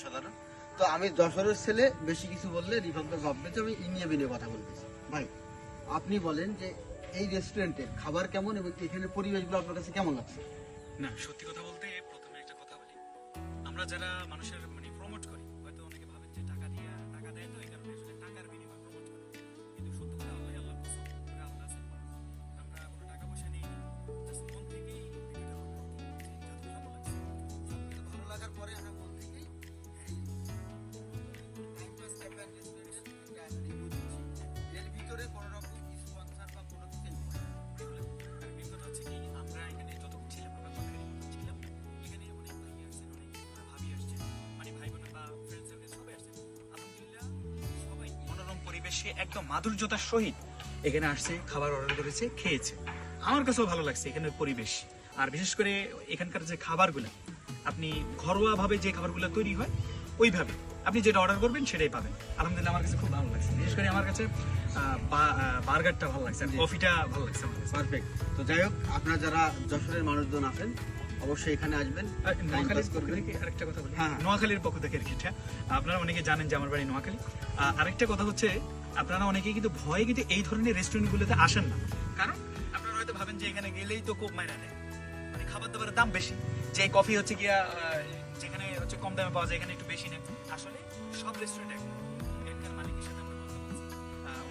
অসাধারণ। তো আমি যশোরের ছেলে, বেশি কিছু বললে রিভাবটা ভাববে যে আমি ইনিয়ে বিনিয়ে কথা বলতেছি। ভাই আপনি বলেন যে এই রেস্টুরেন্টের খাবার কেমন এবং এখানে পরিবেশগুলো আপনার কাছে কেমন লাগছে? না, সত্যি কথা বলতে প্রথমে একটা কথা বলি, আমরা যারা মানুষের প্রমোট করি, হয়তো অনেকে ভাবেন যে টাকা দেয় তো এই কারণে আসলে টাকার বিনিময়ে প্রমোট করে, কিন্তু সত্য কথা হলো আল্লাহ কসম করে আল্লাহ আছে, আমরা কোনো টাকা পয়সা নেই, জাস্ট মন থেকেই ভিডিওটা করলাম। যত ভালো লাগছে, সবকিছু ভালো লাগার পরে আমরা মন থেকেই টাইম পাস ক্যাফে রেস্টুরেন্টের একটা রিভিউ দিচ্ছি। এর ভিতরে কোনো রকম স্পন্সর বা কোনো কিছু নেই। এগুলো আর মেন কথা হচ্ছে কি, আমরা এখানে যতক্ষণ ছিলাম, আমরা কথাকারি মতো ছিলাম, এখানে অনেক ভাই আসছেন, অনেক ভাবি আসছেন, ভাই বোন বা ফ্রেন্ড সার্কেল সবাই আসছেন। আলহামদুলিল্লাহ সবাই মনোরম পরিবেশে একদম মাধুর্যতার সহিত এখানে আসছে, খাবার অর্ডার করেছে, খেয়েছে। আমার কাছেও ভালো লাগছে এখানের পরিবেশ। আর বিশেষ করে এখানকার যে খাবারগুলো, আপনি ঘরোয়া ভাবে যে খাবারগুলো তৈরি হয় ওইভাবে আপনি যেটা অর্ডার করবেন সেটাই পাবেন। আলহামদুলিল্লাহ আমার কাছে খুব ভালো লাগছে। বিশেষ করে আমার কাছে বার্গারটা ভালো লাগছে, আর কফিটা ভালো লাগছে আমার কাছে। পারফেক্ট। তো যাই হোক, আপনারা যারা যশোরের মানুষজন আছেন অবশ্যই এখানে আসবেন। আর time নোয়াখালীর pass পক্ষ করবেন। থেকে আরেকটা কথা বলি, হ্যাঁ। নোয়াখালীর পক্ষ থেকে আর কি, এটা আপনারা অনেকে জানেন যে আমার বাড়ি নোয়াখালী। আরেকটা কথা হচ্ছে, আপনারা অনেকেই কিন্তু ভয়ে কিন্তু এই ধরনের রেস্টুরেন্টগুলোতে আসেন না, কারণ আপনারা হয়তো ভাবেন যে এখানে গেলেই তো কোপ মাইরা দেয়, খাবার দাবারের দাম বেশি, যে কফি হচ্ছে গিয়া যেখানে হচ্ছে কম দামে পাওয়া যায় এখানে একটু বেশি নেয়। আসলে সব রেস্টুরেন্ট এখানকার মালিকের সাথে আমরা কথা বলছি,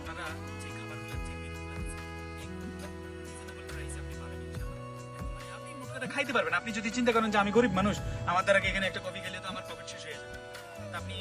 ওনারা যে খাবারগুলো, যে মেনুগুলো আছে একদম রিজনেবল প্রাইসে আপনি পাবেন ইনশাআল্লাহ। আপনি মোট কথা খাইতে পারবেন। আপনি যদি চিন্তা করেন যে আমি গরিব মানুষ, আমার দ্বারা কি এখানে একটা কফি খেলে তো আমার পকেট শেষ হয়ে যাবে, তা আপনি